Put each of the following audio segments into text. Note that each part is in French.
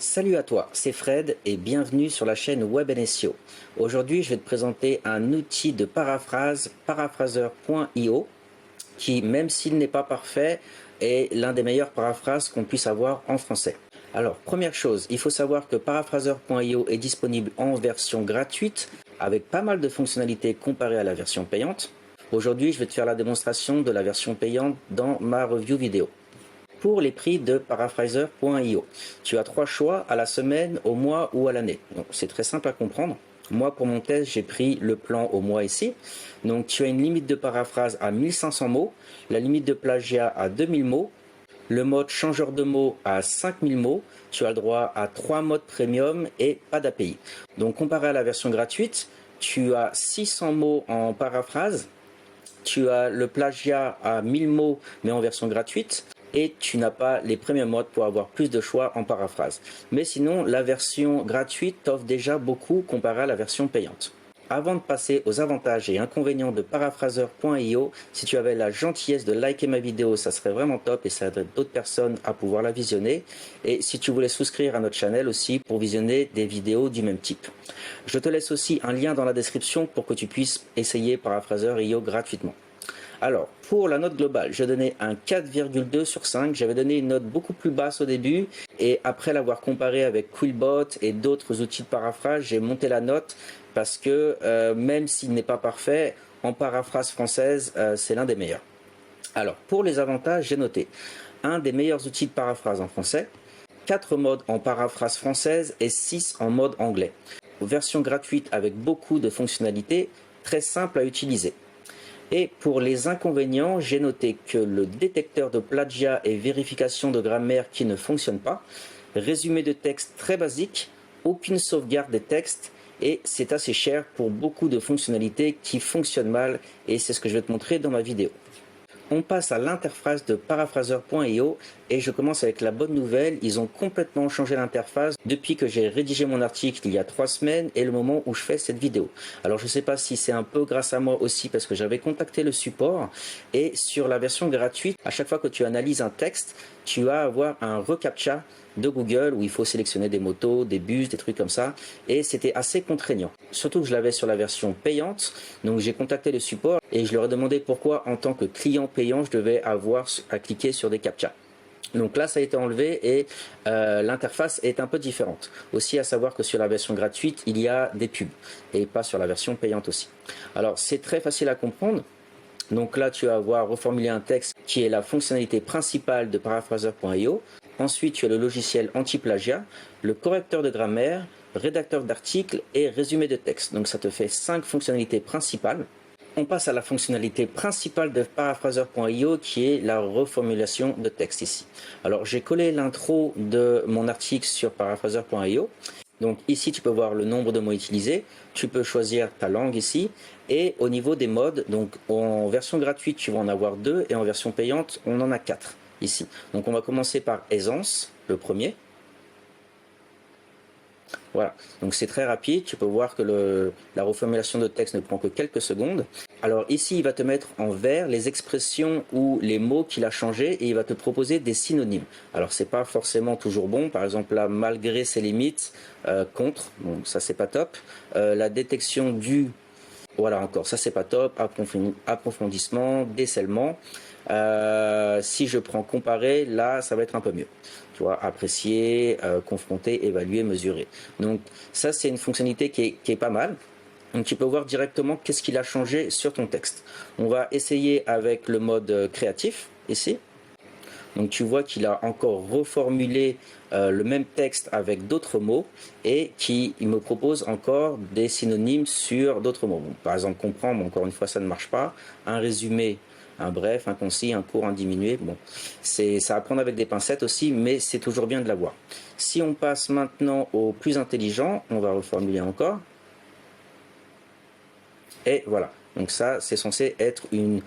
Salut à toi, c'est Fred et bienvenue sur la chaîne Web SEO. Aujourd'hui, je vais te présenter un outil de paraphrase, paraphraseur.io, qui, même s'il n'est pas parfait, est l'un des meilleurs paraphrases qu'on puisse avoir en français. Alors, première chose, il faut savoir que paraphraseur.io est disponible en version gratuite avec pas mal de fonctionnalités comparées à la version payante. Aujourd'hui, je vais te faire la démonstration de la version payante dans ma review vidéo. Pour les prix de paraphraseur.io, tu as trois choix: à la semaine, au mois ou à l'année. Donc c'est très simple à comprendre. Moi, pour mon test, j'ai pris le plan au mois ici. Donc tu as une limite de paraphrase à 1500 mots, la limite de plagiat à 2000 mots, le mode changeur de mots à 5000 mots, tu as le droit à 3 modes premium et pas d'API. Donc comparé à la version gratuite, tu as 600 mots en paraphrase, tu as le plagiat à 1000 mots mais en version gratuite, et tu n'as pas les premiers modes pour avoir plus de choix en paraphrase. Mais sinon, la version gratuite t'offre déjà beaucoup comparé à la version payante. Avant de passer aux avantages et inconvénients de paraphraseur.io, si tu avais la gentillesse de liker ma vidéo, ça serait vraiment top et ça aiderait d'autres personnes à pouvoir la visionner. Et si tu voulais souscrire à notre chaîne aussi pour visionner des vidéos du même type. Je te laisse aussi un lien dans la description pour que tu puisses essayer paraphraseur.io gratuitement. Alors, pour la note globale, je donnais un 4,2 sur 5. J'avais donné une note beaucoup plus basse au début et après l'avoir comparé avec Quillbot et d'autres outils de paraphrase, j'ai monté la note parce que même s'il n'est pas parfait, en paraphrase française, c'est l'un des meilleurs. Alors, pour les avantages, j'ai noté un des meilleurs outils de paraphrase en français, 4 modes en paraphrase française et 6 en mode anglais. Version gratuite avec beaucoup de fonctionnalités, très simple à utiliser. Et pour les inconvénients, j'ai noté que le détecteur de plagiat et vérification de grammaire qui ne fonctionne pas, résumé de texte très basique, aucune sauvegarde des textes, et c'est assez cher pour beaucoup de fonctionnalités qui fonctionnent mal, et c'est ce que je vais te montrer dans ma vidéo. On passe à l'interface de paraphraseur.io et je commence avec la bonne nouvelle. Ils ont complètement changé l'interface depuis que j'ai rédigé mon article il y a 3 semaines et le moment où je fais cette vidéo. Alors je ne sais pas si c'est un peu grâce à moi aussi parce que j'avais contacté le support, et sur la version gratuite, à chaque fois que tu analyses un texte, tu vas avoir un reCAPTCHA de Google où il faut sélectionner des motos, des bus, des trucs comme ça, et c'était assez contraignant. Surtout que je l'avais sur la version payante, donc j'ai contacté le support et je leur ai demandé pourquoi en tant que client payant je devais avoir à cliquer sur des CAPTCHA. Donc là ça a été enlevé et l'interface est un peu différente. Aussi à savoir que sur la version gratuite il y a des pubs et pas sur la version payante aussi. Alors c'est très facile à comprendre. Donc là, tu vas avoir reformulé un texte qui est la fonctionnalité principale de paraphraseur.io. Ensuite, tu as le logiciel anti-plagiat, le correcteur de grammaire, rédacteur d'articles et résumé de texte. Donc ça te fait 5 fonctionnalités principales. On passe à la fonctionnalité principale de paraphraseur.io qui est la reformulation de texte ici. Alors j'ai collé l'intro de mon article sur paraphraseur.io. Donc ici tu peux voir le nombre de mots utilisés, tu peux choisir ta langue ici, et au niveau des modes, donc en version gratuite tu vas en avoir 2 et en version payante on en a 4 ici. Donc on va commencer par aisance, le premier. Voilà, donc c'est très rapide, tu peux voir que la reformulation de texte ne prend que quelques secondes. Alors ici il va te mettre en vert les expressions ou les mots qu'il a changés et il va te proposer des synonymes. Alors c'est pas forcément toujours bon, par exemple là malgré ses limites, contre, bon ça c'est pas top. La détection du, voilà encore, ça c'est pas top, approfondissement, décèlement. Si je prends comparer, là ça va être un peu mieux. Tu vois, apprécier, confronter, évaluer, mesurer. Donc ça c'est une fonctionnalité qui est pas mal. Donc tu peux voir directement qu'est-ce qu'il a changé sur ton texte. On va essayer avec le mode créatif ici. Donc tu vois qu'il a encore reformulé le même texte avec d'autres mots et qu'il me propose encore des synonymes sur d'autres mots. Bon, par exemple comprendre, encore une fois ça ne marche pas. Un résumé, un bref, un concis, un court, un diminué. Bon, ça à prendre avec des pincettes aussi, mais c'est toujours bien de l'avoir. Si on passe maintenant au plus intelligent, on va reformuler encore. Et voilà, donc ça c'est censé être une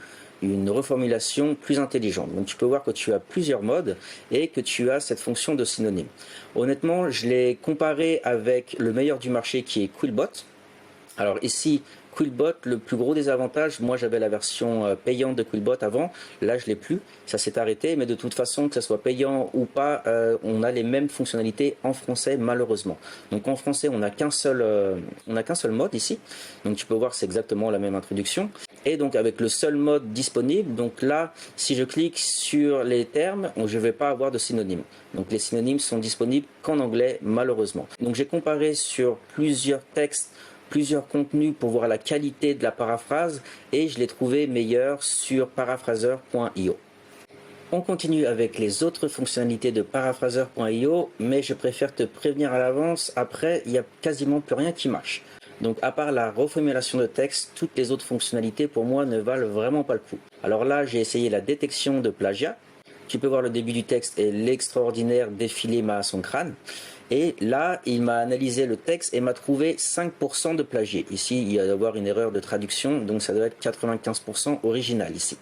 reformulation plus intelligente. Donc tu peux voir que tu as plusieurs modes et que tu as cette fonction de synonyme. Honnêtement, je l'ai comparé avec le meilleur du marché qui est Quillbot. Alors ici, Quillbot, le plus gros des avantages, moi j'avais la version payante de Quillbot avant, là je l'ai plus, ça s'est arrêté, mais de toute façon, que ce soit payant ou pas, on a les mêmes fonctionnalités en français malheureusement. Donc en français, on n'a qu'un seul mode ici, donc tu peux voir c'est exactement la même introduction. Et donc avec le seul mode disponible, donc là, si je clique sur les termes, je ne vais pas avoir de synonymes. Donc les synonymes sont disponibles qu'en anglais, malheureusement. Donc j'ai comparé sur plusieurs textes, plusieurs contenus pour voir la qualité de la paraphrase et je l'ai trouvé meilleur sur paraphraseur.io. On continue avec les autres fonctionnalités de paraphraseur.io, mais je préfère te prévenir à l'avance, après il n'y a quasiment plus rien qui marche. Donc à part la reformulation de texte, toutes les autres fonctionnalités pour moi ne valent vraiment pas le coup. Alors là, j'ai essayé la détection de plagiat. Tu peux voir le début du texte et l'extraordinaire défilé m'a à son crâne. Et là, il m'a analysé le texte et m'a trouvé 5% de plagié. Ici, il va y avoir une erreur de traduction, donc ça doit être 95% original ici.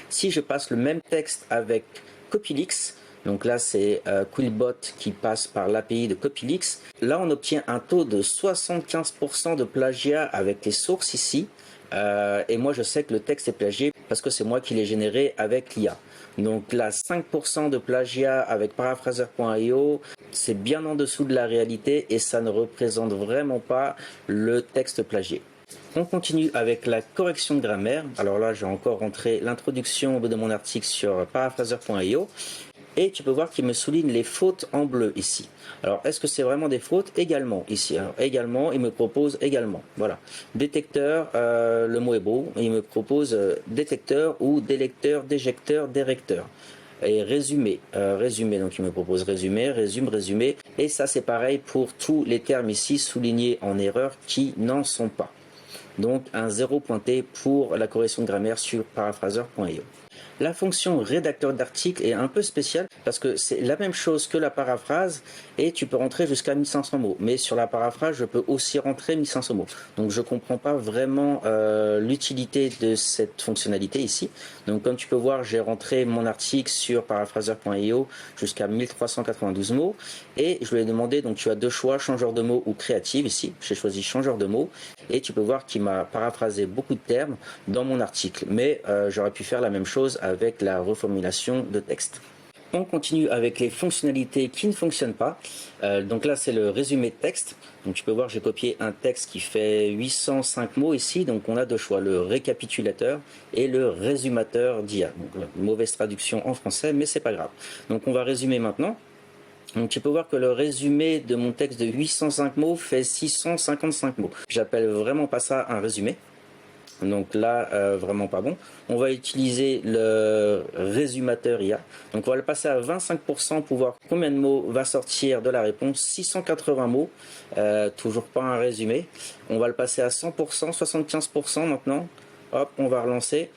Si je passe le même texte avec Copylix, donc là c'est Quillbot qui passe par l'API de Copylix, là on obtient un taux de 75% de plagiat avec les sources ici, et moi je sais que le texte est plagié parce que c'est moi qui l'ai généré avec l'IA. Donc là 5% de plagiat avec paraphraseur.io, c'est bien en dessous de la réalité et ça ne représente vraiment pas le texte plagié. On continue avec la correction de grammaire. Alors là, j'ai encore rentré l'introduction de mon article sur paraphraseur.io et tu peux voir qu'il me souligne les fautes en bleu ici. Alors, est-ce que c'est vraiment des fautes? Également ici. Alors, également, il me propose également. Voilà. Détecteur, le mot est beau. Il me propose détecteur ou délecteur, déjecteur, dérecteur. Et résumé, donc il me propose résumé, résumé. Et ça, c'est pareil pour tous les termes ici soulignés en erreur qui n'en sont pas. Donc un 0 pointé pour la correction de grammaire sur paraphraseur.io. La fonction rédacteur d'article est un peu spéciale parce que c'est la même chose que la paraphrase et tu peux rentrer jusqu'à 1500 mots. Mais sur la paraphrase, je peux aussi rentrer 1500 mots. Donc je ne comprends pas vraiment l'utilité de cette fonctionnalité ici. Donc comme tu peux voir, j'ai rentré mon article sur paraphraseur.io jusqu'à 1392 mots et je lui ai demandé, donc tu as deux choix, changeur de mots ou créative ici. J'ai choisi changeur de mots et tu peux voir qu'il m'a paraphrasé beaucoup de termes dans mon article. Mais j'aurais pu faire la même chose avec la reformulation de texte. On continue avec les fonctionnalités qui ne fonctionnent pas. Donc là, c'est le résumé de texte. Donc tu peux voir, j'ai copié un texte qui fait 805 mots ici. Donc on a deux choix, le récapitulateur et le résumateur d'IA. Donc mauvaise traduction en français, mais c'est pas grave. Donc on va résumer maintenant. Donc tu peux voir que le résumé de mon texte de 805 mots fait 655 mots. J'appelle vraiment pas ça un résumé. Donc là, vraiment pas bon. On va utiliser le résumateur IA. Donc on va le passer à 25% pour voir combien de mots va sortir de la réponse. 680 mots, toujours pas un résumé. On va le passer à 100%, 75% maintenant. Hop, on va relancer.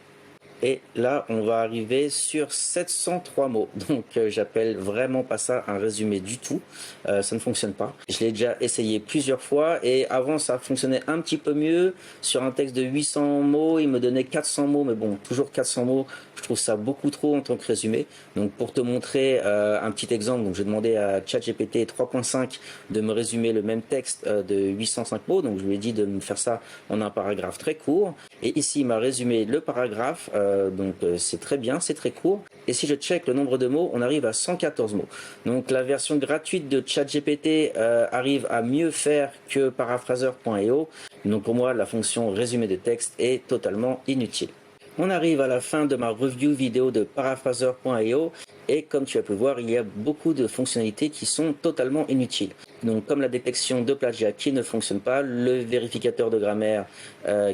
Et là, on va arriver sur 703 mots. Donc, j'appelle vraiment pas ça un résumé du tout. Ça ne fonctionne pas. Je l'ai déjà essayé plusieurs fois et avant, ça fonctionnait un petit peu mieux. Sur un texte de 800 mots, il me donnait 400 mots. Mais bon, toujours 400 mots, je trouve ça beaucoup trop en tant que résumé. Donc, pour te montrer un petit exemple, donc j'ai demandé à ChatGPT 3.5 de me résumer le même texte de 805 mots. Donc, je lui ai dit de me faire ça en un paragraphe très court. Et ici, il m'a résumé le paragraphe. Donc c'est très bien, c'est très court. Et si je check le nombre de mots, on arrive à 114 mots. Donc la version gratuite de ChatGPT arrive à mieux faire que paraphraseur.io. Donc pour moi, la fonction résumé de texte est totalement inutile. On arrive à la fin de ma review vidéo de paraphraseur.io et comme tu as pu voir, il y a beaucoup de fonctionnalités qui sont totalement inutiles. Donc comme la détection de plagiat qui ne fonctionne pas, le vérificateur de grammaire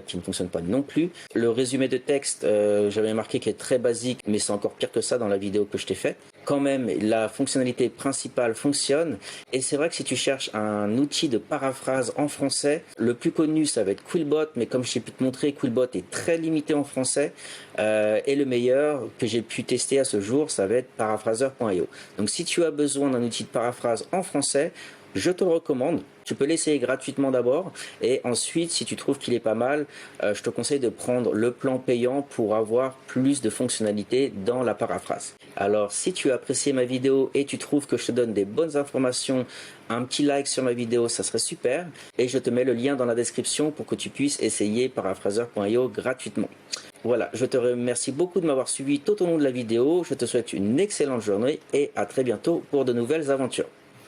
qui ne fonctionne pas non plus, le résumé de texte, j'avais marqué qu'il est très basique, mais c'est encore pire que ça dans la vidéo que je t'ai faite. Quand même, la fonctionnalité principale fonctionne et c'est vrai que si tu cherches un outil de paraphrase en français, le plus connu ça va être Quillbot, mais comme je t'ai pu te montrer, Quillbot est très limité en français et le meilleur que j'ai pu tester à ce jour, ça va être paraphraseur.io. Donc si tu as besoin d'un outil de paraphrase en français, Je te le recommande. Tu peux l'essayer gratuitement d'abord et ensuite, si tu trouves qu'il est pas mal, je te conseille de prendre le plan payant pour avoir plus de fonctionnalités dans la paraphrase. Alors, si tu as apprécié ma vidéo et tu trouves que je te donne des bonnes informations, un petit like sur ma vidéo, ça serait super. Et je te mets le lien dans la description pour que tu puisses essayer Paraphraser.io gratuitement. Voilà, je te remercie beaucoup de m'avoir suivi tout au long de la vidéo. Je te souhaite une excellente journée et à très bientôt pour de nouvelles aventures.